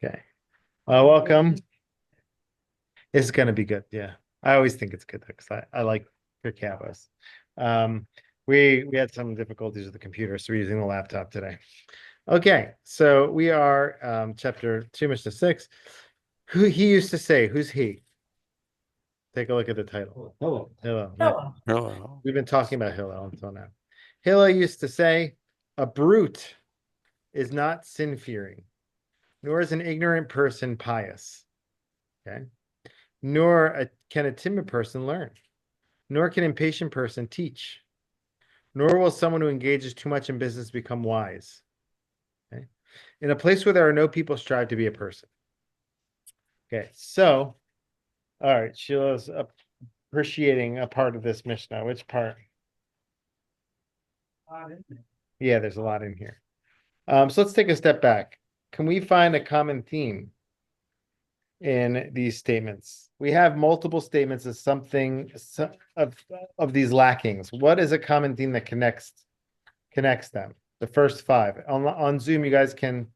Okay. Welcome. It's going to be good. Yeah. I always think it's good because I like Picabos. Um, we had some difficulties with the computer, so we're using the laptop today. Okay, so we are chapter 2, Mishnah 6. Who he used to say, who's he? Take a look at the title. Hello. Hillel. Yeah. Hello. We've been talking about Hillel until now. Hillel used to say, a brute is not sin-fearing, nor is an ignorant person pious. Okay. Can a timid person learn, nor can an impatient person teach, nor will someone who engages too much in business become wise. Okay. In a place where there are no people, strive to be a person. Okay, so, all right, Sheila's appreciating a part of this Mishnah. Which part? Yeah, there's a lot in here. So let's take a step back. Can we find a common theme in these statements? We have multiple statements of something of these lackings. What is a common theme that connects them? The first five. On Zoom, you guys can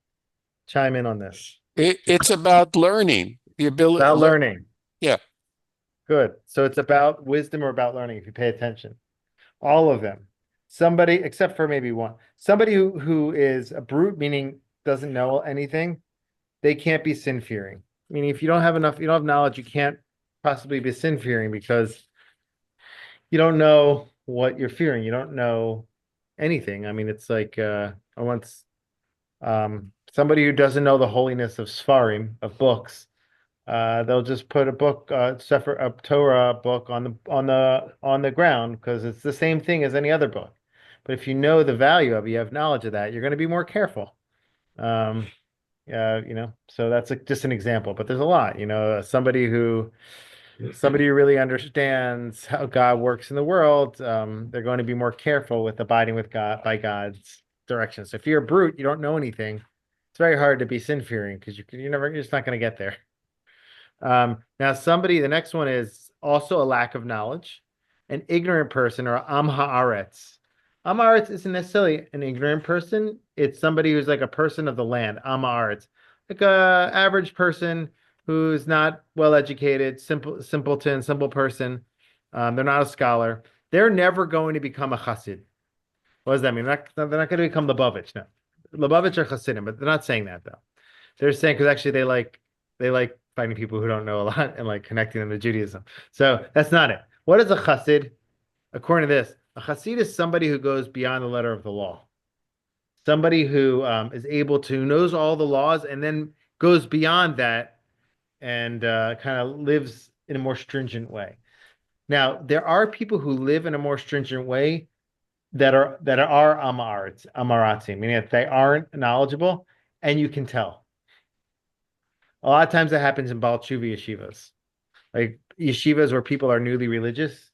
chime in on this. It's about learning, the ability. About learning. Yeah. Good. So it's about wisdom or about learning if you pay attention. All of them. Somebody, except for maybe one. Somebody who is a brute, meaning doesn't know anything, they can't be sin-fearing. Meaning if you don't have knowledge, you can't possibly be sin-fearing because you don't know what you're fearing. You don't know anything. I mean, it's like I once somebody who doesn't know the holiness of Sfarim, of books, they'll just put a book, a Torah book on the ground because it's the same thing as any other book. But if you know the value of it, you have knowledge of that, you're going to be more careful. So that's just an example, but there's a lot. Somebody who really understands how God works in the world, they're going to be more careful with abiding with God by God's direction. So if you're a brute, you don't know anything, it's very hard to be sin-fearing because you're just not going to get there. Now, the next one is also a lack of knowledge, an ignorant person or am haaretz. Am haaretz isn't necessarily an ignorant person. It's somebody who's like a person of the land, am haaretz, like a average person who's not well educated, simple person. They're not a scholar. They're never going to become a chassid. What does that mean? They're not going to become Lubavitch. No, Lubavitch are chassidim, but they're not saying that though. They're saying because actually they like finding people who don't know a lot and like connecting them to Judaism. So that's not it. What is a chassid? According to this, a chassid is somebody who goes beyond the letter of the law. Somebody who is able to knows all the laws and then goes beyond that and kind of lives in a more stringent way. Now, there are people who live in a more stringent way that are amaratim, meaning that they aren't knowledgeable, and you can tell. A lot of times that happens in Baal Tshuva yeshivas, like yeshivas where people are newly religious.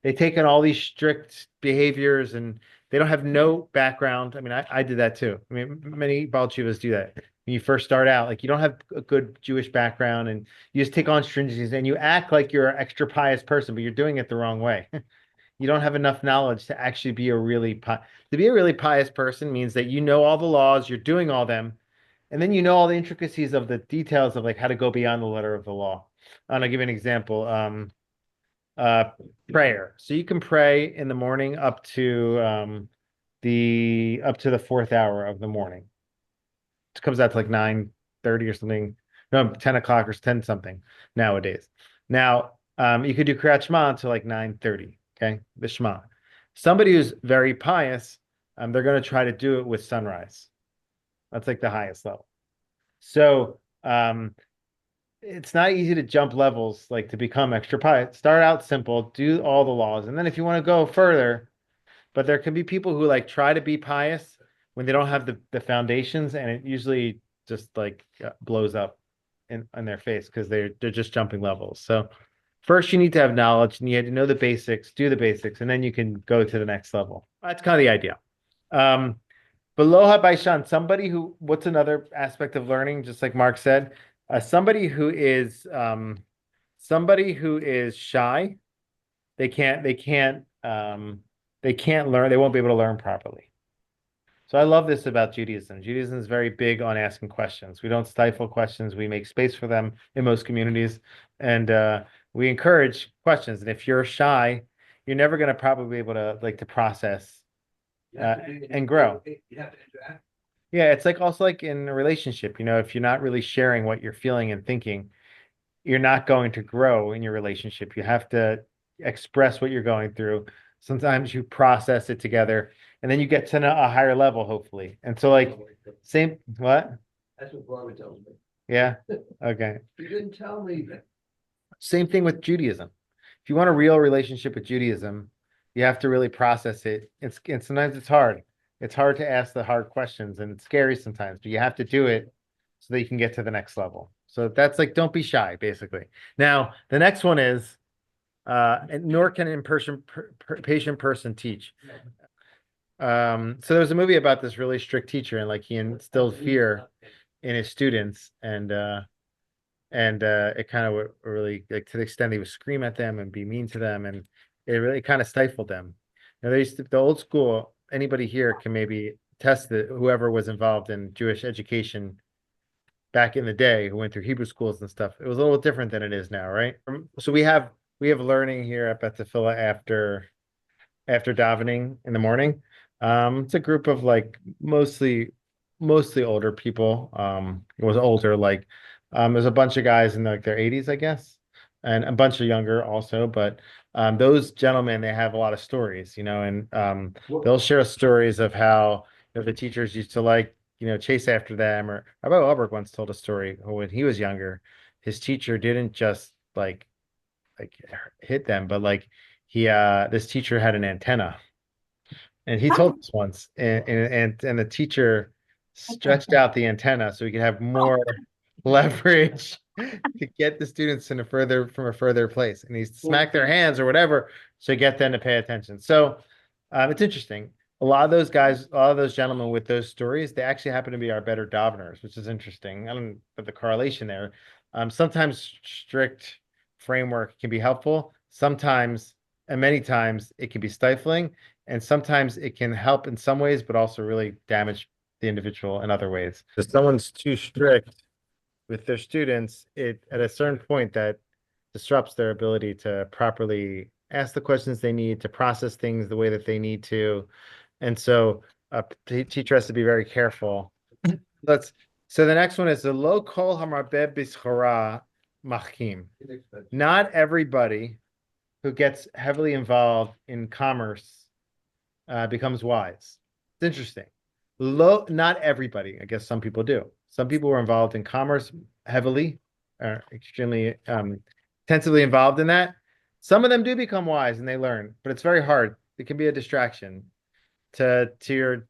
They take on all these strict behaviors and they don't have no background. I mean, I did that too. I mean, many Baal Tshuvas do that. When you first start out, like you don't have a good Jewish background and you just take on stringencies and you act like you're an extra pious person, but you're doing it the wrong way. You don't have enough knowledge to actually be to be a really pious person means that you know all the laws, you're doing all them, and then you know all the intricacies of the details of like how to go beyond the letter of the law. And I'll give you an example. Uh, Prayer. So you can pray in the morning up to the fourth hour of the morning. It comes out to like 9:30 or something. No, 10 o'clock or 10 something nowadays. Now, you could do Kriyat Shema until like 9:30. Okay, the Shema. Somebody who's very pious, they're going to try to do it with sunrise. That's like the highest level. So, it's not easy to jump levels, like to become extra pious. Start out simple, do all the laws, and then if you want to go further, but there can be people who like try to be pious when they don't have the foundations, and it usually just like blows up in their face because they're just jumping levels. So first you need to have knowledge and you had to know the basics, do the basics, and then you can go to the next level. That's kind of the idea. Beloha Baishan, what's another aspect of learning, just like Mark said, somebody who is shy, they can't learn, they won't be able to learn properly. So I love this about Judaism. Judaism is very big on asking questions. We don't stifle questions. We make space for them in most communities, and we encourage questions. And if you're shy, you're never going to probably be able to like to process and grow. You have to interact. Yeah, it's like also like in a relationship, if you're not really sharing what you're feeling and thinking, you're not going to grow in your relationship. You have to express what you're going through. Sometimes you process it together and then you get to a higher level, hopefully. And so like same what? That's what Barbara tells me. Yeah. Okay. You didn't tell me that. Same thing with Judaism. If you want a real relationship with Judaism, you have to really process it. And sometimes it's hard. It's hard to ask the hard questions and it's scary sometimes, but you have to do it so that you can get to the next level. So that's like, don't be shy, basically. Now, the next one is, and nor can patient person teach. So there was a movie about this really strict teacher and like he instilled fear in his students and it kind of really like to the extent he would scream at them and be mean to them and it really kind of stifled them. They used to, the old school, anybody here can maybe test that whoever was involved in Jewish education back in the day who went through Hebrew schools and stuff. It was a little different than it is now, right? So we have learning here at Beth Tefillah after davening in the morning. It's a group of like mostly older people. It was older, like there's a bunch of guys in like their 80s, I guess, and a bunch of younger also. But those gentlemen, they have a lot of stories, and they'll share stories of how the teachers used to like, chase after them. Or Rabbi Albert once told a story when he was younger, his teacher didn't just like hit them, but like this teacher had an antenna. And he told us once, and the teacher stretched out the antenna so he could have more leverage to get the students in from a further place. And he smacked their hands or whatever to get them to pay attention. So it's interesting. A lot of those guys, a lot of those gentlemen with those stories, they actually happen to be our better daveners, which is interesting. I don't put the correlation there. Sometimes strict framework can be helpful. Sometimes, and many times, it can be stifling. And sometimes it can help in some ways, but also really damage the individual in other ways. If someone's too strict with their students, it at a certain point that disrupts their ability to properly ask the questions they need, to process things the way that they need to. And so a teacher has to be very careful. So the next one is the lo kol hamarbeh b'schora machkim. Not everybody who gets heavily involved in commerce becomes wise. It's interesting. Not everybody. I guess some people do. Some people were involved in commerce heavily, extremely intensively involved in that. Some of them do become wise and they learn, but it's very hard. It can be a distraction to your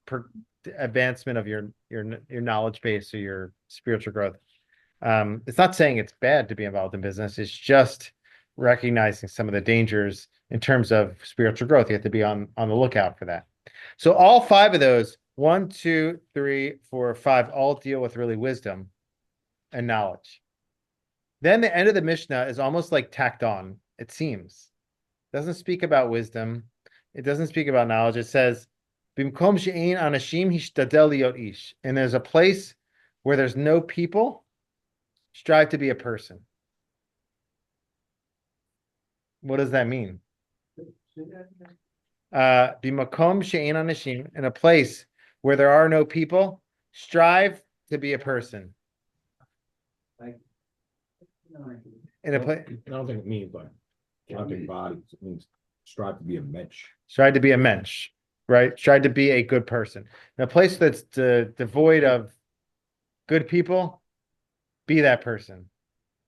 advancement of your knowledge base or your spiritual growth. It's not saying it's bad to be involved in business. It's just recognizing some of the dangers in terms of spiritual growth. You have to be on the lookout for that. So all five of those, 1, 2, 3, 4, 5, all deal with really wisdom and knowledge. Then the end of the Mishnah is almost like tacked on, it seems. It doesn't speak about wisdom. It doesn't speak about knowledge. It says, Bimkom she'ein anashim hishtadel liot ish. And there's a place where there's no people, strive to be a person. What does that mean? Bimakom she'ein anashim, in a place where there are no people, strive to be a person. In a place, I don't think it means like counting bodies. It means strive to be a mensch. strive to be a mensch, right? Strive to be a good person. In a place that's devoid of good people, be that person.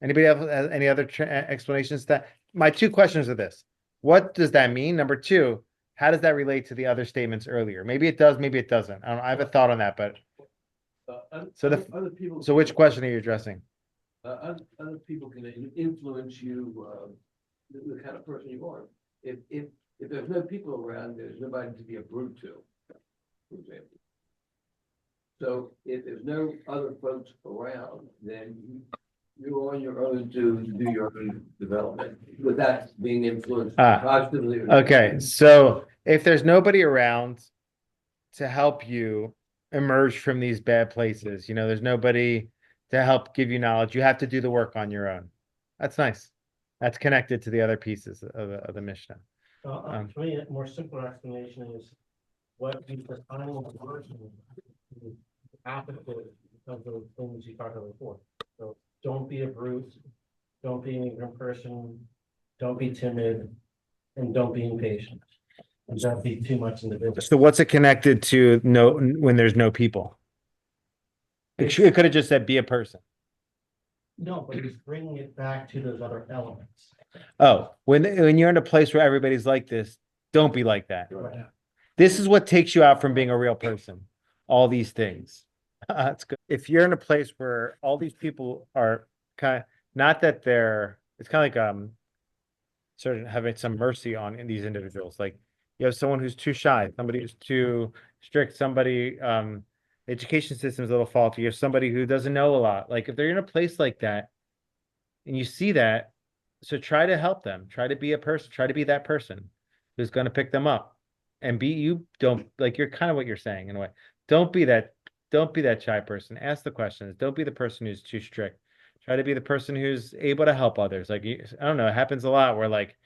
Anybody else have any other explanations to that? My two questions are this. What does that mean? Number two, how does that relate to the other statements earlier? Maybe it does, maybe it doesn't. I don't know. I have a thought on that, but Other people. so which question are you addressing? Other people can influence you, the kind of person you are. If there's no people around, there's nobody to be a brute to, for example. So if there's no other folks around, then you're on your own to do your own development without being influenced positively. Okay, so if there's nobody around to help you emerge from these bad places. You know, there's nobody to help give you knowledge. You have to do the work on your own. That's nice. That's connected to the other pieces of the Mishnah. To me, a more simpler explanation is what the final version is opposite of those things you talked about before. So don't be a brute, don't be an ignorant person, don't be timid, and don't be impatient. And don't be too much in the business. So what's it connected to when there's no people? It could have just said be a person. No, but he's bringing it back to those other elements. Oh, when you're in a place where everybody's like this, don't be like that. Right. This is what takes you out from being a real person. All these things. That's good. If you're in a place where all these people are kind of not that it's kind of like sort of having some mercy on in these individuals. Like you have someone who's too shy, somebody who's too strict, somebody the education system's a little faulty, you have somebody who doesn't know a lot. Like if they're in a place like that and you see that, so try to help them, try to be a person, try to be that person who's going to pick them up and don't like, you're kind of what you're saying in a way. Don't be that shy person. Ask the questions. Don't be the person who's too strict. Try to be the person who's able to help others. Like, I don't know, it happens a lot where like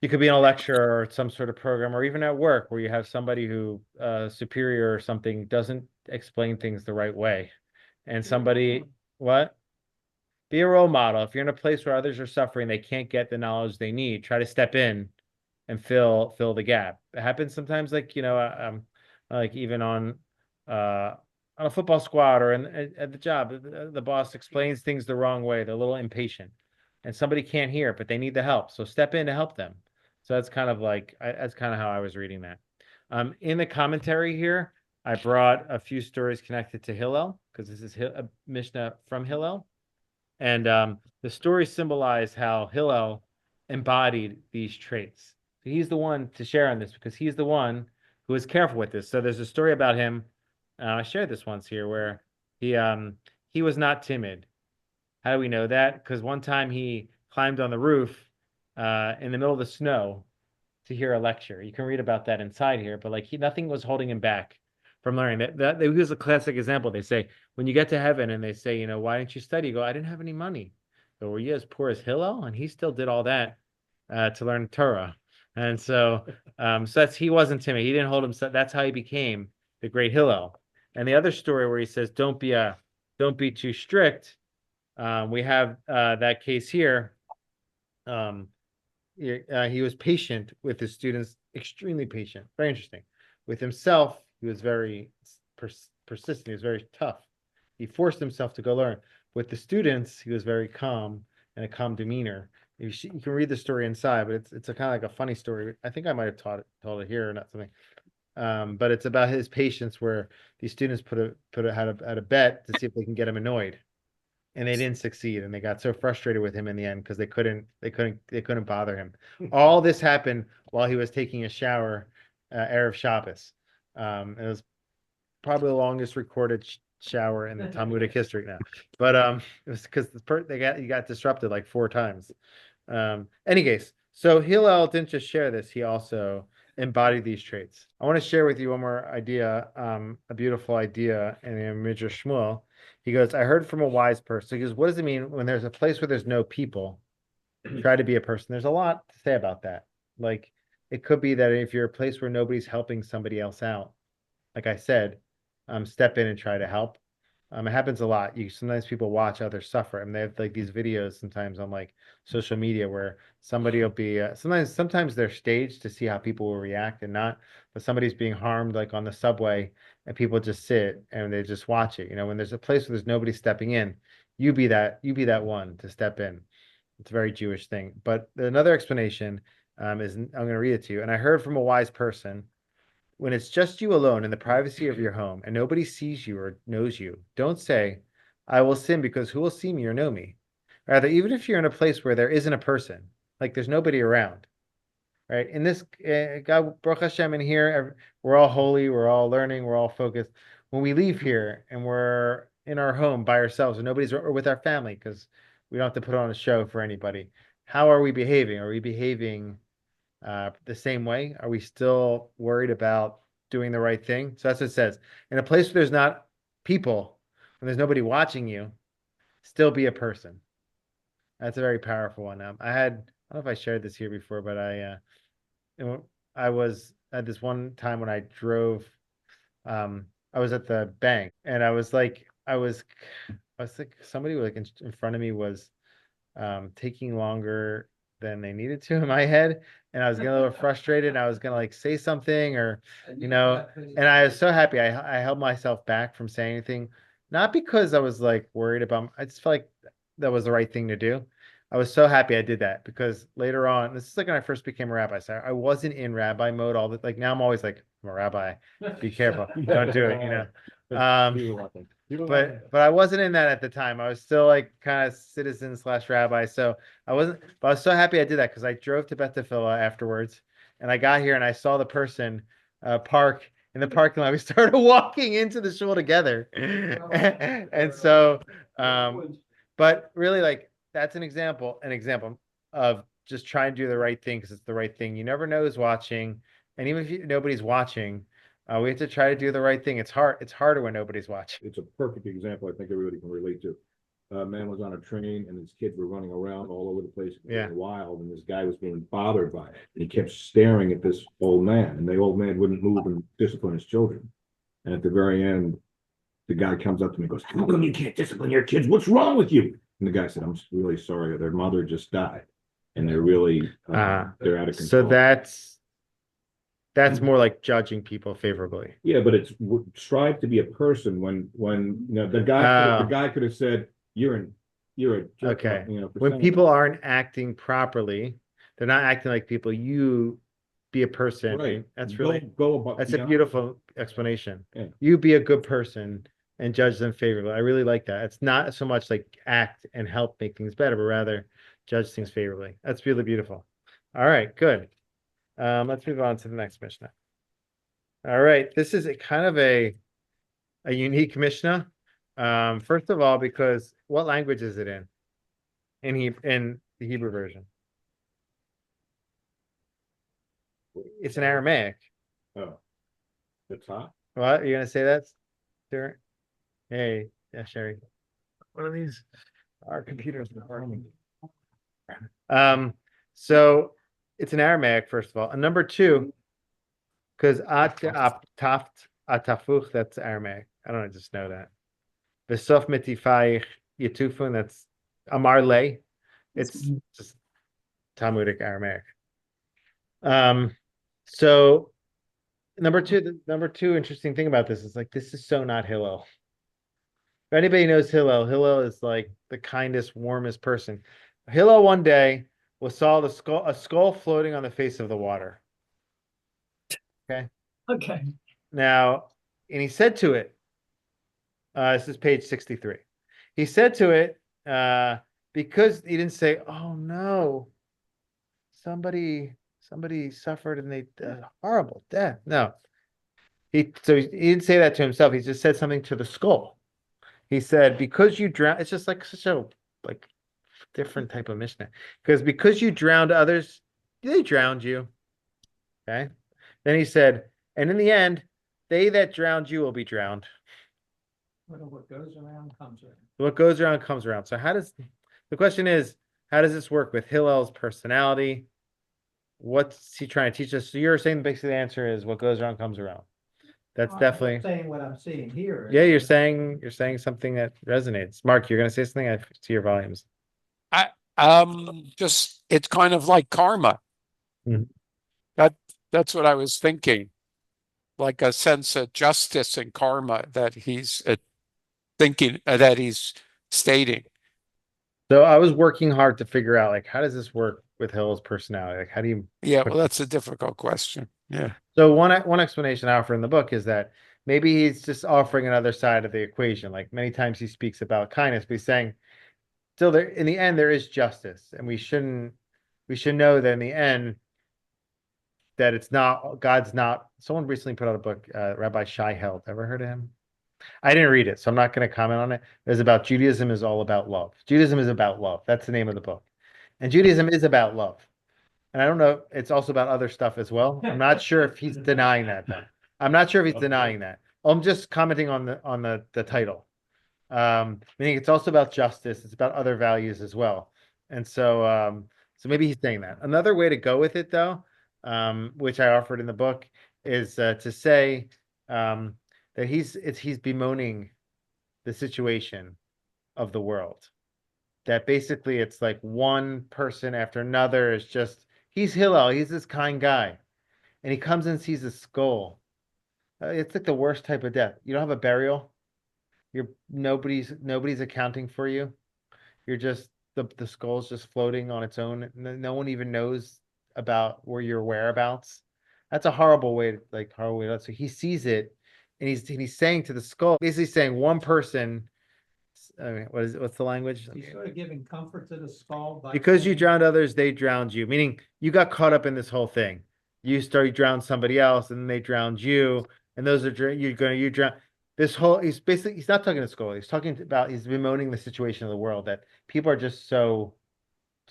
you could be in a lecture or some sort of program, or even at work where you have somebody who superior or something doesn't explain things the right way. And somebody, what? Be a role model. If you're in a place where others are suffering, they can't get the knowledge they need, try to step in and fill the gap. It happens sometimes, like, like even on a football squad or at the job, the boss explains things the wrong way. They're a little impatient and somebody can't hear it, but they need the help. So step in to help them. So that's kind of like, that's kind of how I was reading that. In the commentary here, I brought a few stories connected to Hillel, because this is a Mishnah from Hillel. And the stories symbolize how Hillel embodied these traits. So he's the one to share on this because he's the one who is careful with this. So there's a story about him. I shared this once here where he was not timid. How do we know that? Because one time he climbed on the roof in the middle of the snow to hear a lecture. You can read about that inside here, but like nothing was holding him back from learning. That was a classic example. They say when you get to heaven and they say, why didn't you study? You go, I didn't have any money. So were you as poor as Hillel? And he still did all that to learn Torah. And so, he wasn't timid. He didn't hold himself. That's how he became the great Hillel. And the other story where he says, don't be too strict. We have that case here. He was patient with his students, extremely patient, very interesting. With himself, he was very persistent. He was very tough. He forced himself to go learn. With the students, he was very calm and a calm demeanor. You can read the story inside, but it's a kind of like a funny story. I think I might have told it here or not something. But it's about his patience, where these students had a bet to see if they can get him annoyed, and they didn't succeed, and they got so frustrated with him in the end because they couldn't bother him. All this happened while he was taking a shower, Erev Shabbos. It was probably the longest recorded shower in the Talmudic history now. But it was because he got disrupted like 4 times. Any case, so Hillel didn't just share this; he also embodied these traits. I want to share with you one more idea, a beautiful idea in the Midrash Shmuel. He goes, I heard from a wise person. He goes, what does it mean when there's a place where there's no people? Try to be a person. There's a lot to say about that. Like, it could be that if you're a place where nobody's helping somebody else out, like I said, step in and try to help. It happens a lot. Sometimes people watch others suffer, and they have like these videos sometimes on like social media where somebody will be sometimes they're staged to see how people will react and not, but somebody's being harmed like on the subway and people just sit and they just watch it. When there's a place where there's nobody stepping in, you be that one to step in. It's a very Jewish thing. But another explanation is, I'm going to read it to you. And I heard from a wise person, when it's just you alone in the privacy of your home and nobody sees you or knows you, don't say, I will sin because who will see me or know me? Rather, even if you're in a place where there isn't a person, like there's nobody around, right? In this, God, Baruch Hashem, in here, we're all holy, we're all learning, we're all focused. When we leave here and we're in our home by ourselves and nobody's, or with our family, because we don't have to put on a show for anybody, how are we behaving? Are we behaving the same way? Are we still worried about doing the right thing. So that's what it says. In a place where there's not people, when there's nobody watching you, still be a person. That's a very powerful one. I don't know if I shared this here before, but I was at this one time when I drove, I was at the bank and I was like, somebody like in front of me was taking longer than they needed to in my head. And I was getting a little frustrated and I was gonna like say something or, And you know, got finished. and I was so happy. I held myself back from saying anything, not because I was like worried about, I just felt like that was the right thing to do. I was so happy I did that because later on, this is like when I first became a rabbi. So I wasn't in rabbi mode all the, like now I'm always like, I'm a rabbi, be careful, don't do it, you know. But I wasn't in that at the time. I was still like kind of citizen slash rabbi. So I wasn't, but I was so happy I did that because I drove to Beth Tefillah afterwards and I got here and I saw the person park in the parking lot. We started walking into the shul together. And so, but really like that's an example of just trying to do the right thing because it's the right thing. You never know who's watching. And even if nobody's watching, we have to try to do the right thing. It's hard. It's harder when nobody's watching. It's a perfect example I think everybody can relate to. A man was on a train and his kids were running around all over the place, Yeah. going wild, and this guy was being bothered by it. And he kept staring at this old man, and the old man wouldn't move and discipline his children. And at the very end, the guy comes up to me and goes, "How come you can't discipline your kids? What's wrong with you?" And the guy said, "I'm really sorry. Their mother just died, and they're really they're out of control." So that's more like judging people favorably. Yeah, but it's strive to be a person when you know the guy could have said you're a jerk, Okay. you know, for When saying people aren't acting properly, they're not acting like people. You be a person. right. That's Go- really go about that's a beyond- beautiful explanation. Yeah. You be a good person and judge them favorably. I really like that. It's not so much like act and help make things better, but rather judge things favorably. That's really beautiful. All right, good. Let's move on to the next Mishnah. All right, this is a kind of a unique Mishnah. First of all, because what language is it in? In the Hebrew version. It's in Aramaic. Oh, the top. What? You're gonna say that, Stuart? Hey, yeah, Sherry. One of these, our computers are harming. So it's in Aramaic, first of all. And number two, because taft atafuch, that's Aramaic. I don't just know that. Besof mitifayich yetufun, that's Amar Le. It's just Talmudic Aramaic. So number two interesting thing about this is like this is so not Hillel. If anybody knows Hillel is like the kindest, warmest person. Hillel one day saw a skull floating on the face of the water. Okay. Okay. Now, and he said to it, this is page 63. He said to it, because he didn't say, "Oh no, somebody suffered and they horrible death." No, he didn't say that to himself. He just said something to the skull. He said, "Because you drowned." It's just like such a like different type of Mishnah. Because you drowned others, they drowned you. Okay. Then he said, and in the end, they that drowned you will be drowned. What goes around comes around. What goes around comes around. So the question is, how does this work with Hillel's personality? What's he trying to teach us? So you're saying basically the answer is what goes around comes around. That's I'm definitely, saying what I'm seeing here. yeah, you're saying something that resonates. Mark, you're gonna say something? I see your volumes. Just it's kind of like karma. Mhm. That's what I was thinking. Like a sense of justice and karma that he's thinking that he's stating. So I was working hard to figure out like how does this work with Hillel's personality? Like how do you Yeah, well, that's a difficult question. Yeah. So one explanation I offer in the book is that maybe he's just offering another side of the equation. Like many times he speaks about kindness, but he's saying still there in the end there is justice, and we should know that in the end that it's not God's not. Someone recently put out a book, Rabbi Shai Held. Ever heard of him? I didn't read it, so I'm not going to comment on it. It's about Judaism is all about love. Judaism is about love. That's the name of the book, and Judaism is about love. And I don't know, it's also about other stuff as well. I'm not sure if he's denying that though. I'm not sure if he's Okay. denying that. I'm just commenting on the title. Meaning it's also about justice. It's about other values as well. And so maybe he's saying that. Another way to go with it, though, which I offered in the book, is to say that he's bemoaning the situation of the world. That basically it's like one person after another is just he's Hillel, he's this kind guy, and he comes and sees a skull. It's like the worst type of death. You don't have a burial. You're nobody's accounting for you. You're just the skull's just floating on its own. No one even knows about where your whereabouts. That's a horrible way to. So he sees it, and he's saying to the skull, basically saying one person. I mean, what's the language? He's sort of giving comfort to the skull by. Because you saying- drowned others, they drowned you. Meaning you got caught up in this whole thing. You drowned somebody else, and then they drowned you, and those are you drown. This whole he's not talking to skull. He's talking about he's bemoaning the situation of the world that people are just so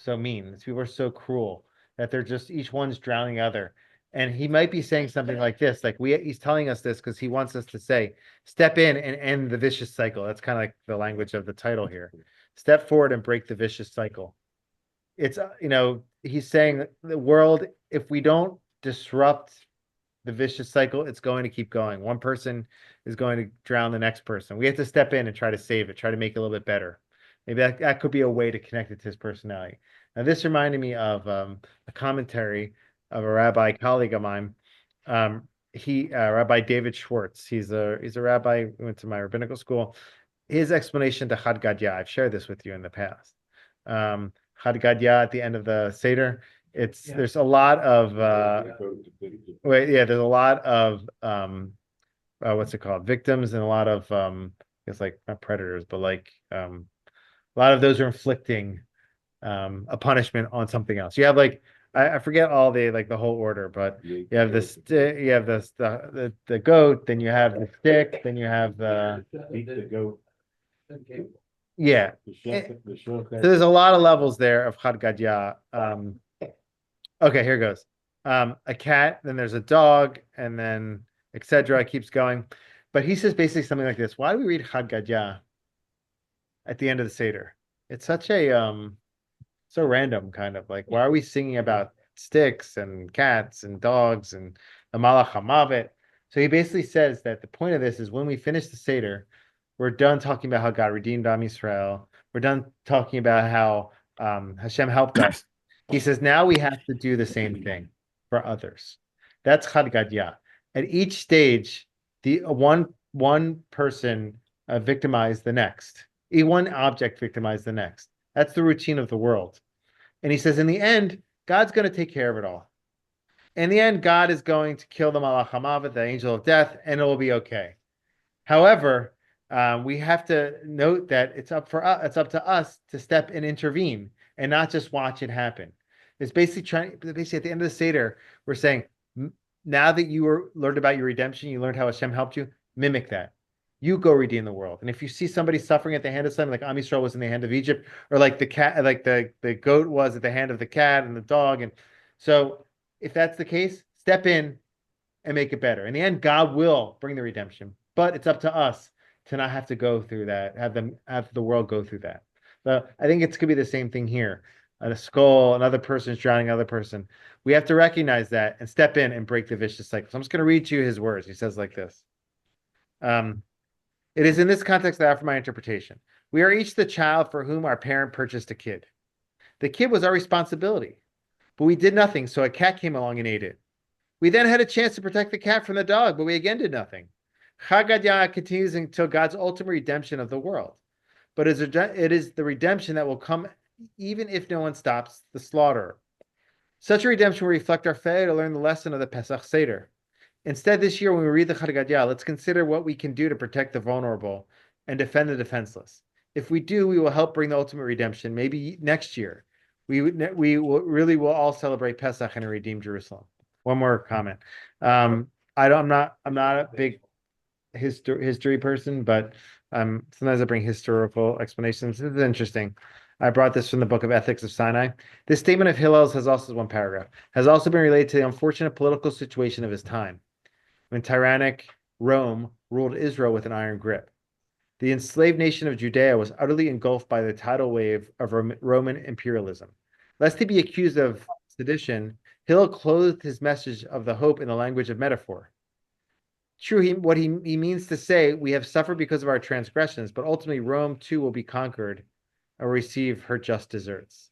mean. People are so cruel that they're just each one's drowning the other. And he might be saying something like this, like he's telling us this because he wants us to say, step in and end the vicious cycle. That's kind of like the language of the title here. Step forward and break the vicious cycle. It's he's saying the world, if we don't disrupt the vicious cycle, it's going to keep going. One person is going to drown the next person. We have to step in and try to save it, try to make it a little bit better. Maybe that could be a way to connect it to his personality. Now, this reminded me of a commentary of a rabbi colleague of mine. Rabbi David Schwartz. He's a rabbi who went to my rabbinical school. His explanation to Chad Gadya, I've shared this with you in the past. Chad Gadya at the end of the Seder, there's a lot of there's a lot of what's it called? Victims and a lot of it's like not predators, but like a lot of those are inflicting a punishment on something else. You have like I forget all the whole order, but you have this the goat, then you have the stick, then you have the goat. yeah. So there's a lot of levels there of Chad Gadya. Okay, here goes. A cat, then there's a dog, and then etc. Keeps going. But he says basically something like this. Why do we read Chad Gadya at the end of the Seder? It's such a so random, kind of like, why are we singing about sticks and cats and dogs and the Malach HaMavet? So he basically says that the point of this is when we finish the Seder, we're done talking about how God redeemed Am Yisrael. We're done talking about how Hashem helped us. He says now we have to do the same thing for others. That's Chad Gadya. At each stage, the one person victimized the next. One object victimized the next. That's the routine of the world. And he says, in the end, God's going to take care of it all. In the end, God is going to kill the Malach HaMavet, the angel of death, and it will be okay. However, we have to note that it's up to us to step and intervene and not just watch it happen. It's basically at the end of the Seder, we're saying, now that you learned about your redemption, you learned how Hashem helped you, mimic that. You go redeem the world. And if you see somebody suffering at the hand of something, like Am Yisrael was in the hand of Egypt, or like the cat, like the goat was at the hand of the cat and the dog. And so if that's the case, step in and make it better. In the end, God will bring the redemption, but it's up to us to not have to go through that, have the world go through that. So I think it's could be the same thing here. A skull, another person is drowning another person. We have to recognize that and step in and break the vicious cycle. So I'm just going to read to you his words. He says like this. It is in this context that I offer my interpretation. We are each the child for whom our parent purchased a kid. The kid was our responsibility, but we did nothing, so a cat came along and ate it. We then had a chance to protect the cat from the dog, but we again did nothing. Chad Gadya continues until God's ultimate redemption of the world. But it is the redemption that will come even if no one stops the slaughter. Such a redemption will reflect our failure to learn the lesson of the Pesach Seder. Instead, this year, when we read the Chad Gadya, let's consider what we can do to protect the vulnerable and defend the defenseless. If we do, we will help bring the ultimate redemption. Maybe next year, we will all celebrate Pesach and redeem Jerusalem. One more comment. I'm not a big history person, but sometimes I bring historical explanations. This is interesting. I brought this from the book of Ethics of Sinai. This statement of Hillel's has also one paragraph, has also been related to the unfortunate political situation of his time. when tyrannic Rome ruled Israel with an iron grip. The enslaved nation of Judea was utterly engulfed by the tidal wave of Roman imperialism. Lest he be accused of sedition, Hill clothed his message of the hope in the language of metaphor. True, what he means to say, we have suffered because of our transgressions, but ultimately Rome too will be conquered or receive her just deserts.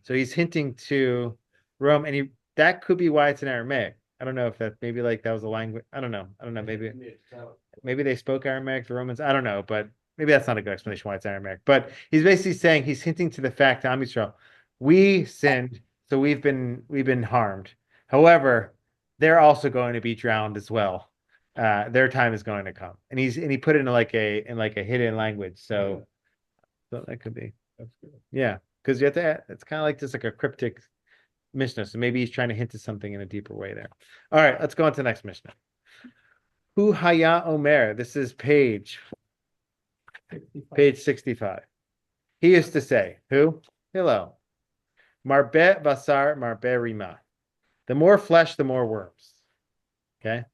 So he's hinting to Rome, and that could be why it's in Aramaic. I don't know if that maybe like that was a language. I don't know. Maybe they spoke Aramaic, the Romans. I don't know, but maybe that's not a good explanation why it's Aramaic. But he's basically saying he's hinting to the fact to Am Yisrael, we sinned, so we've been harmed. However, they're also going to be drowned as well. Their time is going to come, and he put it in like a hidden language. So that could be, yeah, because you have to. It's kind of like just like a cryptic Mishnah. So maybe he's trying to hint at something in a deeper way there. All right, let's go on to the next Mishnah. Hu Haya Omer. This is page 65. He used to say, who? Hillel. Marbe basar, marbe rima. The more flesh, the more worms. Okay.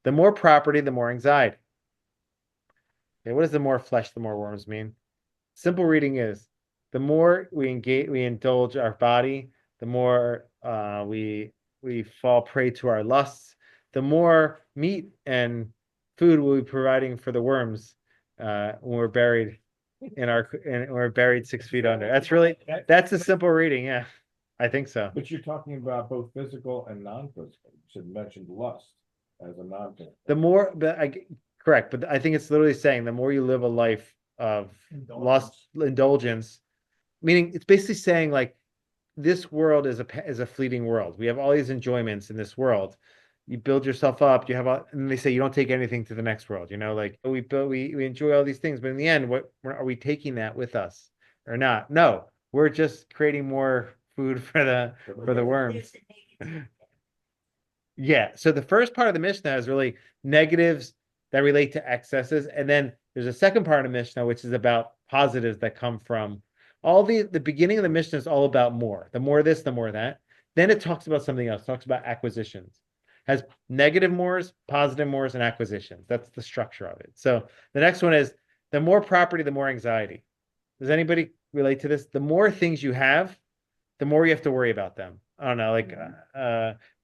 The more property, the more anxiety. Okay, what does the more flesh, the more worms mean? Simple reading is the more we indulge our body, the more we fall prey to our lusts, the more meat and food we'll be providing for the worms when we're buried we're buried 6 feet under. That's a simple reading. Yeah, I think so. But you're talking about both physical and non-physical. You should mention lust as a non-physical. The more, correct, but I think it's literally saying the more you live a life of lust, indulgence, meaning it's basically saying like this world is a fleeting world. We have all these enjoyments in this world. You build yourself up. You have, and they say you don't take anything to the next world. You know, like we enjoy all these things, but in the end, what are we taking that with us or not? No, we're just creating more food for the worms. Yeah. So the first part of the Mishnah is really negatives that relate to excesses, and then there's a second part of the Mishnah which is about positives that come from all the beginning of the Mishnah is all about more. The more this, the more that. Then it talks about something else. It talks about acquisitions. Has negative mores, positive mores, and acquisitions. That's the structure of it. So the next one is the more property, the more anxiety. Does anybody relate to this? The more things you have, the more you have to worry about them. I don't know, like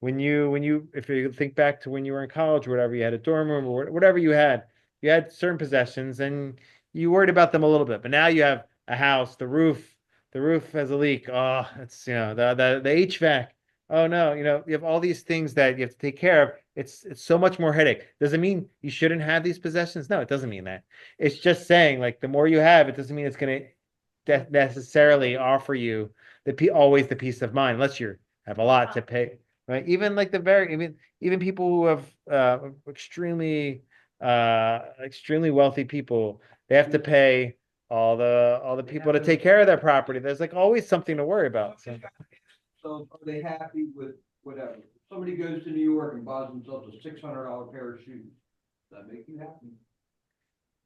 if you think back to when you were in college or whatever, you had a dorm room or whatever you had certain possessions and you worried about them a little bit. But now you have a house, the roof has a leak. Oh, it's the HVAC. Oh no, you have all these things that you have to take care of. It's so much more headache. Does it mean you shouldn't have these possessions? No, it doesn't mean that. It's just saying like the more you have, it doesn't mean it's going to necessarily offer you always the peace of mind, unless you have a lot to pay. Right? Even like even people who have extremely wealthy people, they have to pay all the people to take care of their property. There's like always something to worry about. So are they happy with whatever? Somebody goes to New York and buys themselves a $600 pair of shoes. Does that make you happy?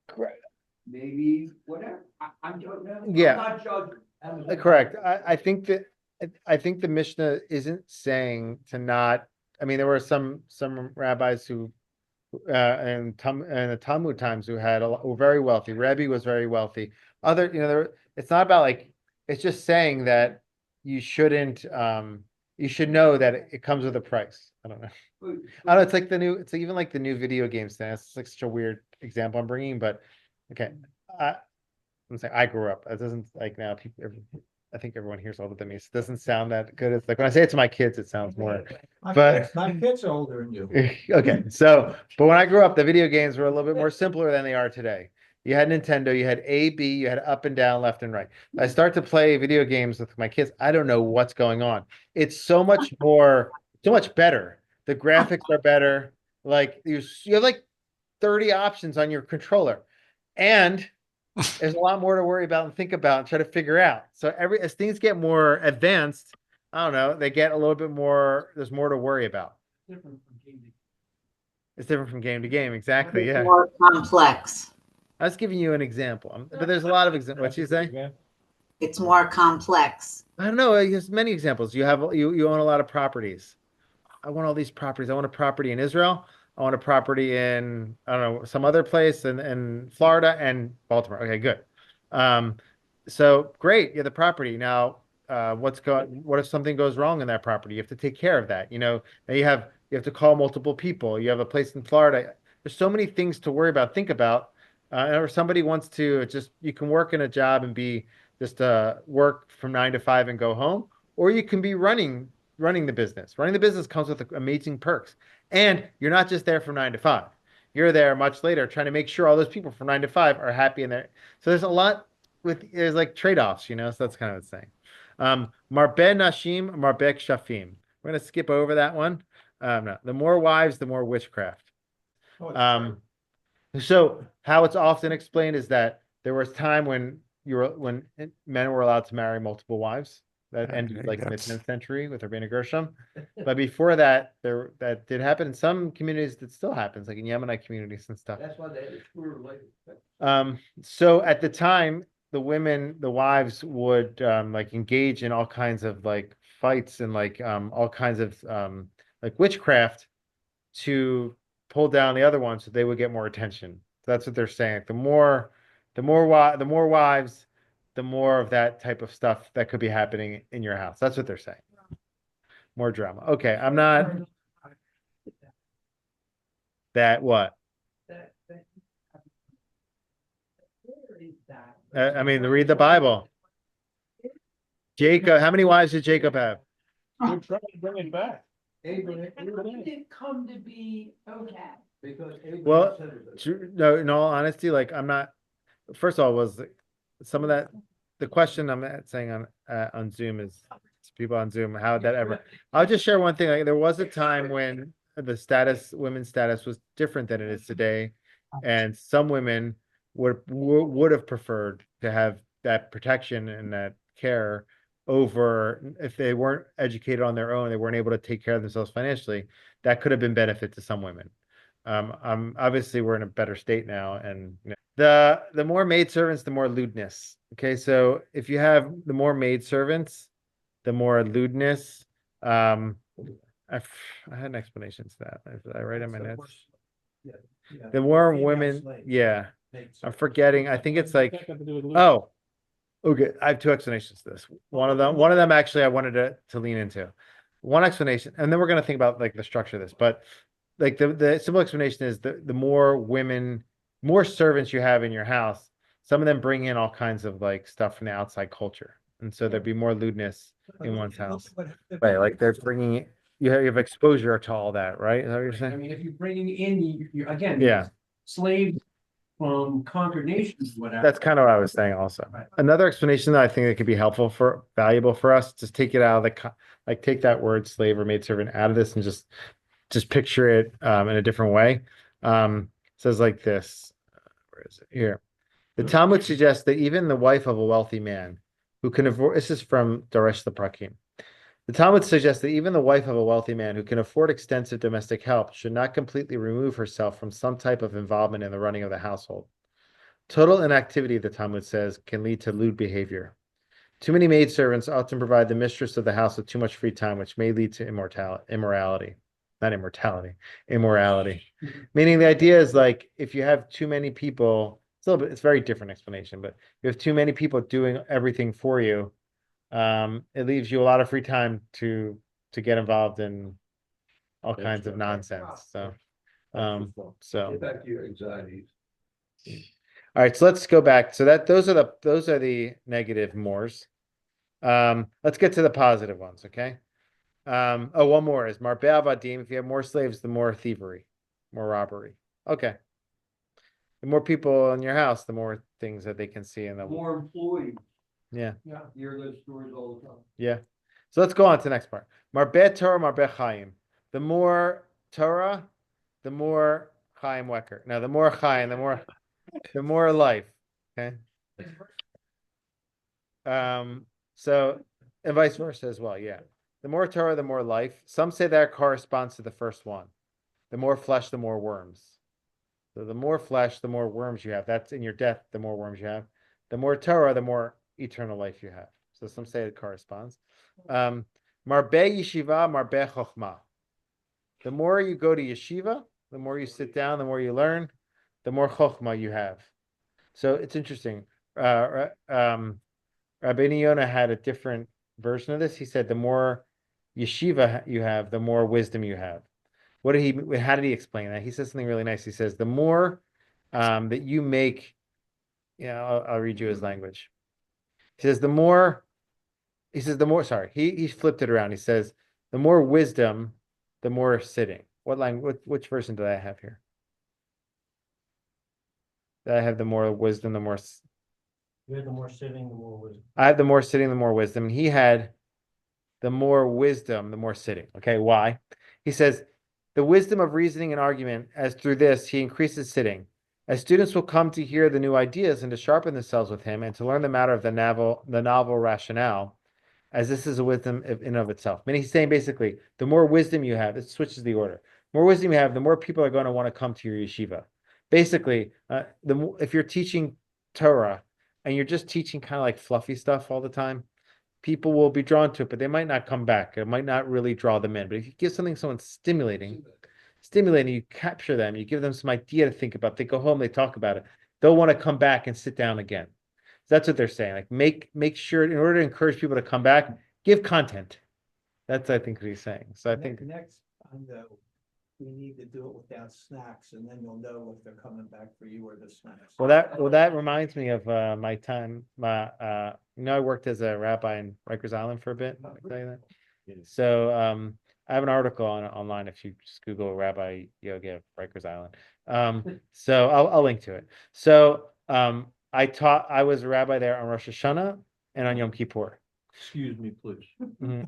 Correct. Maybe whatever. I don't know. Yeah. I'm not judging. Correct. I think the Mishnah isn't saying to not. I mean, there were some rabbis who in the Talmud times who were very wealthy. Rebbe was very wealthy. It's not about like, it's just saying that you shouldn't, you should know that it comes with a price. I don't know. I don't know. It's even like the new video games thing. It's like such a weird example I'm bringing, but okay. I'm saying I grew up. It doesn't like now I think everyone hears older than me. So it doesn't sound that good. It's like when I say it to my kids, it sounds more. But My kids are older than you. okay. So, but when I grew up, the video games were a little bit more simpler than they are today. You had Nintendo, you had A, B, you had up and down, left and right. I start to play video games with my kids. I don't know what's going on. It's so much better. The graphics are better. Like you have like 30 options on your controller. And there's a lot more to worry about and think about and try to figure out. So as things get more advanced, I don't know, they get a little bit more, there's more to worry about. It's different from game to game. Exactly. Yeah. More complex. I was giving you an example, but there's a lot of examples. What'd you say? It's more complex. I don't know. There's many examples. You own a lot of properties. I want all these properties. I want a property in Israel. own a property in, I don't know, some other place in Florida and Baltimore. Okay, good. Um, so great, you have the property. Now, what if something goes wrong in that property? You have to take care of that. Now you have to call multiple people. You have a place in Florida. There's so many things to worry about, think about. Or somebody wants to just, you can work in a job and be just work from 9 to 5 and go home, or you can be running the business. Running the business comes with amazing perks. And you're not just there from 9 to 5. You're there much later trying to make sure all those people from 9 to 5 are happy in there. So there's like trade-offs, so that's kind of the thing. Marbeh Nashim, Marbeh Shafim. We're going to skip over that one. No, the more wives, the more witchcraft. So how it's often explained is that there was time when men were allowed to marry multiple wives. That ended like in the 10th century with Rabbeinu Gershom. But before that, that did happen in some communities. That still happens, like in Yemenite communities and stuff. That's why they had a shorter life. So at the time, the wives would like engage in all kinds of like fights and like all kinds of like witchcraft to pull down the other one so they would get more attention. So that's what they're saying. The more wives, the more of that type of stuff that could be happening in your house. That's what they're saying. More drama. Okay, I'm not that what? I mean, read the Bible. Jacob, how many wives did Jacob have? We're trying to bring it back. Abraham, When did it come to be okay? because Abraham Well, said it. No, in all honesty, like I'm not. First of all, was some of that the question I'm saying on Zoom is people on Zoom, how did that ever? I'll just share one thing. Like there was a time when women's status was different than it is today, and some women would have preferred to have that protection and that care over if they weren't educated on their own, they weren't able to take care of themselves financially. That could have been benefit to some women. Obviously we're in a better state now, and the more maidservants, the more lewdness. Okay, so if you have the more maidservants, the more lewdness. I had an explanation to that. I write in my notes. The more women, yeah, I'm forgetting. I think it's like, oh, okay. I have two explanations to this. One of them actually I wanted to lean into. One explanation, and then we're going to think about like the structure of this, but like the simple explanation is the more servants you have in your house, some of them bring in all kinds of like stuff from the outside culture. And so there'd be more lewdness in one's house. Right, like they're bringing, you have exposure to all that, right? Is that what you're I saying? mean, if you're bringing in, you again. Yeah. Slaves from conquered nations, whatever. That's kind of what I was saying also. Right. Another explanation that I think that could be valuable for us, just take it out of like take that word slave or maidservant out of this and just picture it in a different way. Says like this, where is it? Here. The Talmud suggests that even the wife of a wealthy man who can afford, this is from Daresh the Prakim. The Talmud suggests that even the wife of a wealthy man who can afford extensive domestic help should not completely remove herself from some type of involvement in the running of the household. Total inactivity, the Talmud says, can lead to lewd behavior. Too many maidservants often provide the mistress of the house with too much free time, which may lead to immorality. Not immortality, immorality. Meaning the idea is like if you have too many people, it's a very different explanation, but you have too many people doing everything for you, it leaves you a lot of free time to get involved in all kinds of nonsense. So Get back to your anxieties. all right, so let's go back. So those are the negative mores. Let's get to the positive ones, okay? One more is Marbeh Avadim. If you have more slaves, the more thievery, more robbery. Okay. The more people in your house, the more things that they can see in the More employees. Yeah. Yeah, you hear those stories all the time. Yeah. So let's go on to the next part. Marbeh Torah, Marbeh Chaim. The more Torah, the more Chaim Wecker. Now, the more Chaim, the more life. Okay. So and vice versa as well. Yeah. The more Torah, the more life. Some say that corresponds to the first one. The more flesh, the more worms. So the more flesh, the more worms you have. That's in your death, the more worms you have. The more Torah, the more eternal life you have. So some say it corresponds. Marbeh Yeshiva, Marbeh Chochmah. The more you go to yeshiva, the more you sit down, the more you learn, the more chokhmah you have. So it's interesting. Rabbeinu Yonah had a different version of this. He said the more yeshiva you have, the more wisdom you have. How did he explain that? He says something really nice. He says the more that you make, I'll read you his language. He says the more, sorry, he flipped it around. He says the more wisdom, the more sitting. What language, which version did I have here? Did I have the more wisdom, the more You had the more sitting, the more wisdom. I have the more sitting, the more wisdom. He had the more wisdom, the more sitting. Okay, why? He says, the wisdom of reasoning and argument, as through this he increases sitting. As students will come to hear the new ideas and to sharpen themselves with him and to learn the matter of the novel rationale, as this is a wisdom in and of itself. Meaning he's saying basically, the more wisdom you have, it switches the order. The more wisdom you have, the more people are going to want to come to your yeshiva. Basically, if you're teaching Torah, and you're just teaching kind of like fluffy stuff all the time, people will be drawn to it, but they might not come back. It might not really draw them in. But if you give someone stimulating, you capture them, you give them some idea to think about. They go home, they talk about it. They'll want to come back and sit down again. So that's what they're saying. Like make sure, in order to encourage people to come back, give content. That's I think what he's saying. So I think next time though, we need to do it without snacks, and then you'll know if they're coming back for you or the snacks. well that reminds me of my time. I worked as a rabbi in Rikers Island for a bit. Can I tell you that? So I have an article online if you just Google Rabbi Yogi of Rikers Island. So I'll link to it. So I was a rabbi there on Rosh Hashanah and on Yom Kippur. Excuse me, please.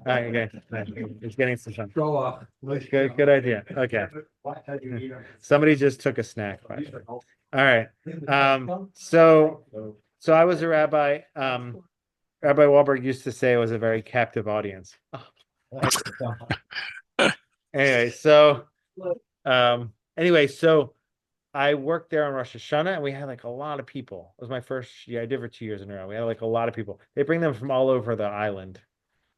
Okay, it's getting some fun. Go off. Good idea. Okay. Somebody just took a snack. By the way. All right. So I was a rabbi. Rabbi Wahlberg used to say it was a very captive audience. Anyway, so I worked there on Rosh Hashanah and we had like a lot of people. It was my first year. I did for 2 years in a row. We had like a lot of people. They bring them from all over the island.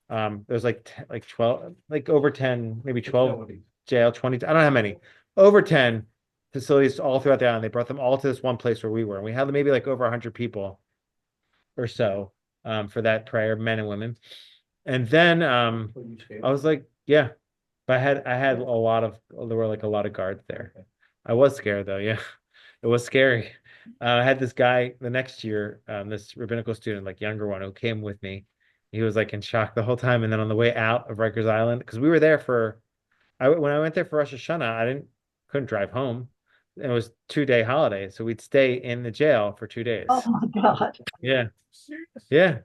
There's like 12, like over 10, maybe 12 jail, 20. I don't know how many. Over 10 facilities all throughout the island. They brought them all to this one place where we were. And we had maybe like over 100 people or so for that prayer, men and women. And then I was like, yeah. But I had there were like a lot of guards there. I was scared though, yeah. It was scary. I had this guy the next year, this rabbinical student, like younger one, who came with me. He was like in shock the whole time. And then on the way out of Rikers Island, because we were there when I went there for Rosh Hashanah, couldn't drive home. It was 2-day holiday, so we'd stay in the jail for 2 days. Oh my God. Yeah, yeah.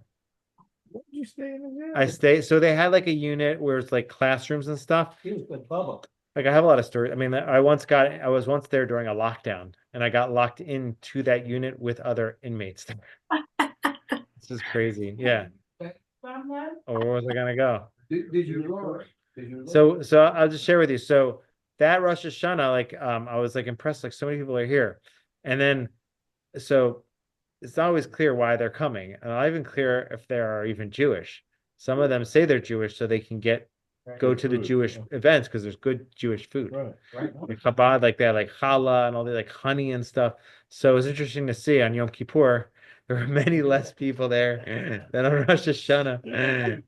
Where did you stay in the I stayed. So they had like a unit where it's like classrooms and stuff. He was with Bubba. Like I have a lot of stories. I mean, I was once there during a lockdown, and I got locked into that unit with other inmates. This is crazy. Yeah. Or where was I gonna go? Did you learn? So I'll just share with you. So that Rosh Hashanah, like I was like impressed, like so many people are here. And then so it's not always clear why they're coming. And not even clear if they are even Jewish. Some of them say they're Jewish so they can go to the Jewish events because there's good Jewish food. Right. Like Chabad, like they had like challah and all the like honey and stuff. So it was interesting to see on Yom Kippur, there were many less people there than on Rosh Hashanah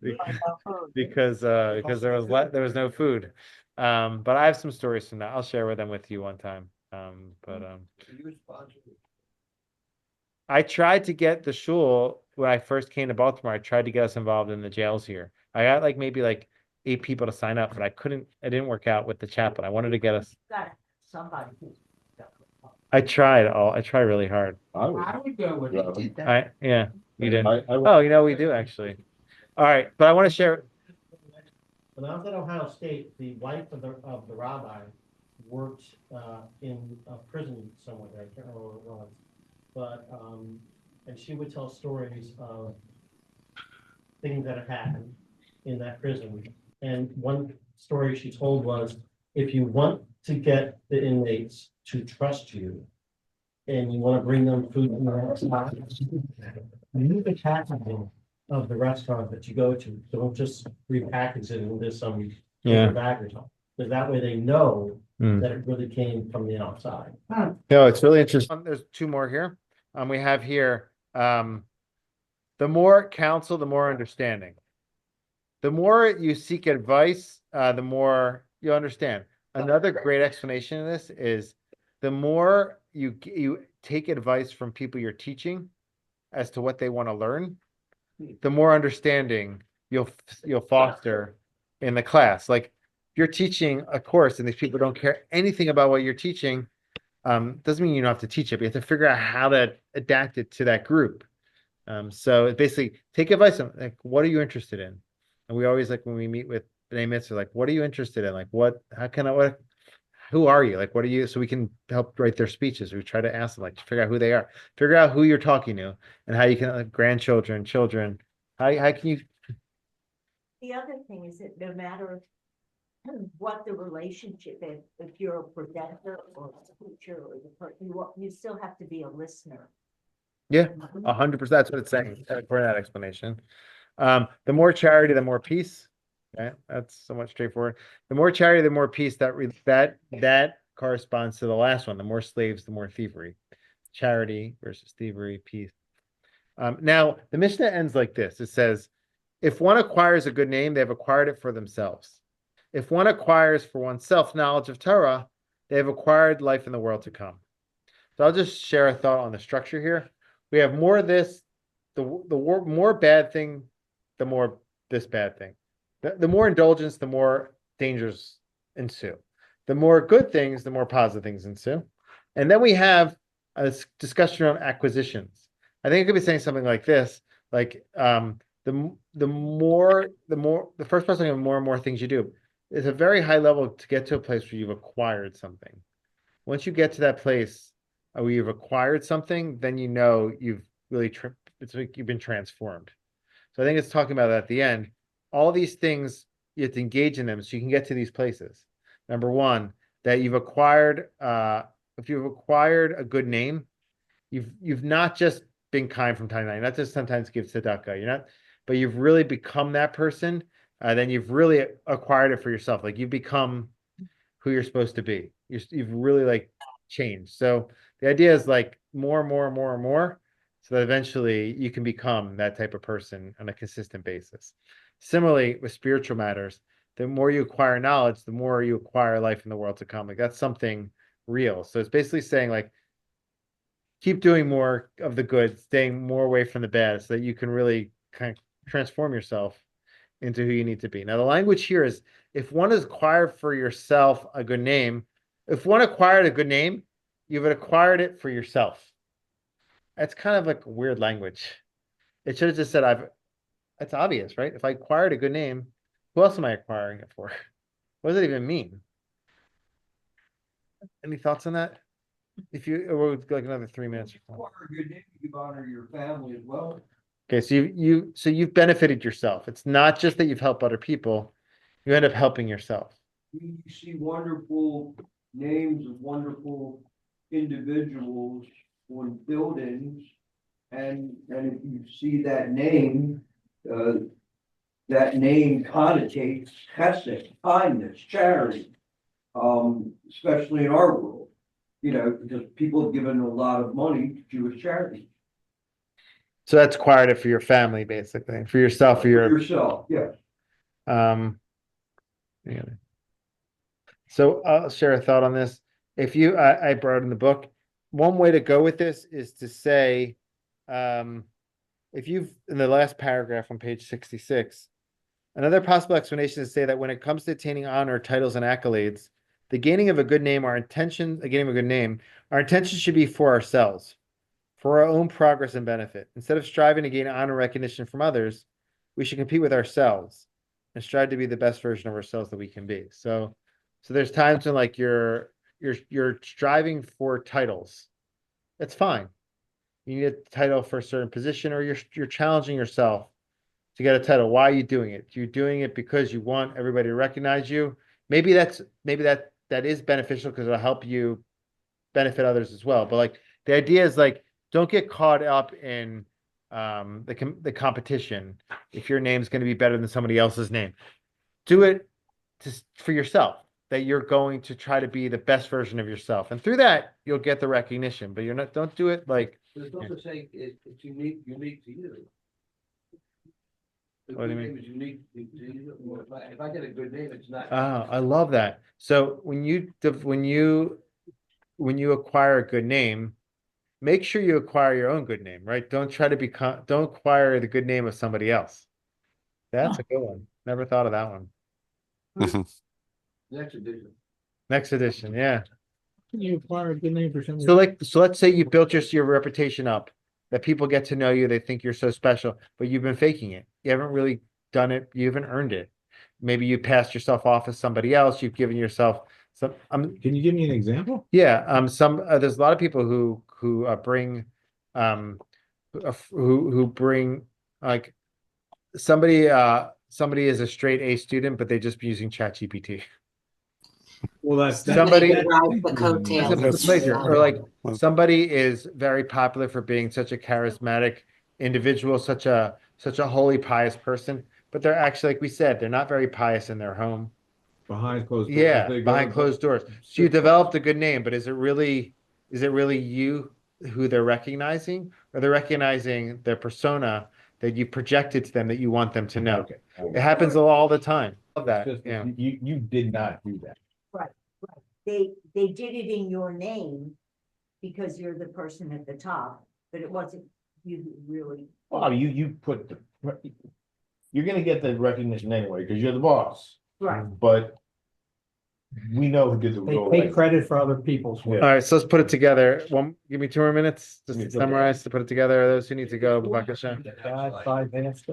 because there was no food. But I have some stories from that. I'll share them with you one time. I tried to get the shul when I first came to Baltimore. I tried to get us involved in the jails here. I got like maybe like 8 people to sign up, but I couldn't. It didn't work out with the chaplain. I wanted to get us. Somebody. I tried really hard. I would go with it. Yeah, you did. Oh, we do actually. All right, but I want to share. When I was at Ohio State, the wife of the rabbi worked in a prison somewhere there. I can't remember what it was, but and she would tell stories of things that had happened in that prison. And one story she told was, if you want to get the inmates to trust you, and you want to bring them food in the restaurant, use the packaging of the restaurant that you go to. Don't just repackage it into some paper bag or something. Because that way they know Hmm. that it really came from the outside. No, it's really interesting. There's two more here. We have here, the more counsel, the more understanding. The more you seek advice, the more you understand. Another great explanation of this is the more you take advice from people you're teaching as to what they want to learn, the more understanding you'll foster in the class. Like if you're teaching a course and these people don't care anything about what you're teaching, doesn't mean you don't have to teach it, but you have to figure out how to adapt it to that group. So it basically take advice on like, what are you interested in? And we always like when we meet with B'nai Mitzvah, like, what are you interested in? Like, who are you? Like, what are you? So we can help write their speeches. We try to ask them, like, figure out who they are, figure out who you're talking to, and how you can, like, grandchildren, children. How can you? The other thing is that no matter what the relationship is, if you're a presenter or a teacher or the person, you still have to be a listener. Yeah, 100%. That's what it's saying for that explanation. The more charity, the more peace. Okay, that's somewhat straightforward. The more charity, the more peace. That corresponds to the last one. The more slaves, the more thievery. Charity versus thievery, peace. Now the Mishnah ends like this. It says, if one acquires a good name, they have acquired it for themselves. If one acquires for oneself knowledge of Torah, they have acquired life in the world to come. So I'll just share a thought on the structure here. We have more of this, the more bad thing, the more this bad thing. The more indulgence, the more dangers ensue. The more good things, the more positive things ensue. And then we have a discussion on acquisitions. I think I could be saying something like this, like the first person, the more and more things you do. It's a very high level to get to a place where you've acquired something. Once you get to that place where you've acquired something, then you know you've really it's like you've been transformed. So I think it's talking about that at the end. All these things, you have to engage in them so you can get to these places. Number one, that you've acquired, if you've acquired a good name, you've not just been kind from time to time, not just sometimes give tzedakah, but you've really become that person. Then you've really acquired it for yourself. Like you've become who you're supposed to be. You've really like changed. So the idea is like more, so that eventually you can become that type of person on a consistent basis. Similarly, with spiritual matters, the more you acquire knowledge, the more you acquire life in the world to come. Like that's something real. So it's basically saying like, keep doing more of the good, staying more away from the bad, so that you can really kind of transform yourself into who you need to be. Now, the language here is if one has acquired for yourself a good name, if one acquired a good name, you've acquired it for yourself. That's kind of like weird language. It should have just said, it's obvious, right? If I acquired a good name, who else am I acquiring it for? What does it even mean? Any thoughts on that? If you, or we'll go like another 3 minutes. Acquire a good name, you honor your family as well. Okay, so you've benefited yourself. It's not just that you've helped other people, you end up helping yourself. You see wonderful names of wonderful individuals on buildings. And if you see that name connotates chesed, kindness, charity, especially in our world. Because people have given a lot of money to Jewish charity. So that's acquired it for your family, basically, for yourself, for your yourself, yes. yeah. So I'll share a thought on this. I brought in the book. One way to go with this is to say, if you've in the last paragraph on page 66, another possible explanation is to say that when it comes to attaining honor, titles, and accolades, the gaining of a good name, our intention should be for ourselves, for our own progress and benefit. Instead of striving to gain honor and recognition from others, we should compete with ourselves and strive to be the best version of ourselves that we can be. So there's times when like you're striving for titles. That's fine. You need a title for a certain position, or you're challenging yourself to get a title. Why are you doing it? You're doing it because you want everybody to recognize you. Maybe that is beneficial because it'll help you benefit others as well. But like the idea is like, don't get caught up in the competition. If your name's going to be better than somebody else's name, do it for yourself. that you're going to try to be the best version of yourself. And through that, you'll get the recognition, but don't do it like, But it's also saying it's unique to you. The What do you good mean? name is unique to you. Or if I get a good name, it's not. I love that. So when you acquire a good name, make sure you acquire your own good name, right? Don't try to don't acquire the good name of somebody else. That's a good one. Never thought of that one. Next edition. Next edition, yeah. Can you acquire a good name for something? So let's say you built your reputation up, that people get to know you, they think you're so special, but you've been faking it. You haven't really done it, you haven't earned it. Maybe you passed yourself off as somebody else, you've given yourself some, Can you give me an example? yeah, there's a lot of people who bring who bring like somebody is a straight A student, but they just be using ChatGPT. Well, that's. Somebody- They ride the coattails of That's plagiar, somebody or else. like somebody is very popular for being such a charismatic individual, such a holy, pious person, but they're actually, like we said, they're not very pious in their home. Behind closed doors. Yeah, they go behind to- closed doors. So you developed a good name, but is it really you who they're recognizing, or they're recognizing their persona that you projected to them that you want them to know? Okay. It happens all the time. Love that. Just- Yeah. You did not do that. They did it in your name because you're the person at the top, but it wasn't you who really. Well, you put the, you're gonna get the recognition anyway, because you're the boss, Right. but we know who did the They role. take credit for other people's All work. right, so let's put it together. Give me 2 more minutes just to It's okay. summarize, to put it together. Those who need to go, B'Bakasha. 5 minutes.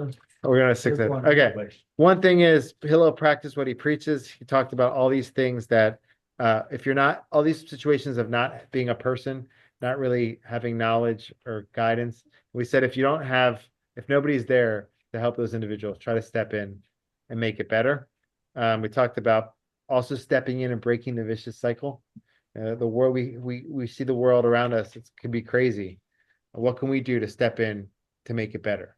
We're gonna 6 it. Okay. One thing is Hillel practiced what he preaches. He talked about all these things that if you're not, all these situations of not being a person, not really having knowledge or guidance. We said if nobody's there to help those individuals, try to step in and make it better. We talked about also stepping in and breaking the vicious cycle. The world, we see the world around us, it can be crazy. What can we do to step in to make it better?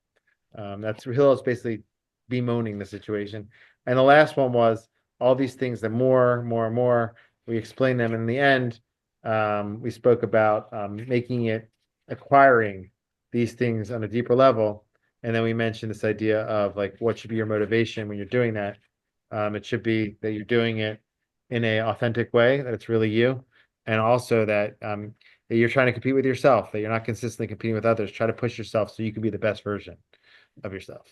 That's Hillel's basically bemoaning the situation. And the last one was all these things, the more, we explained them in the end. We spoke about acquiring these things on a deeper level. And then we mentioned this idea of like, what should be your motivation when you're doing that? It should be that you're doing it in an authentic way, that it's really you. And also that you're trying to compete with yourself, that you're not consistently competing with others. Try to push yourself so you can be the best version of yourself.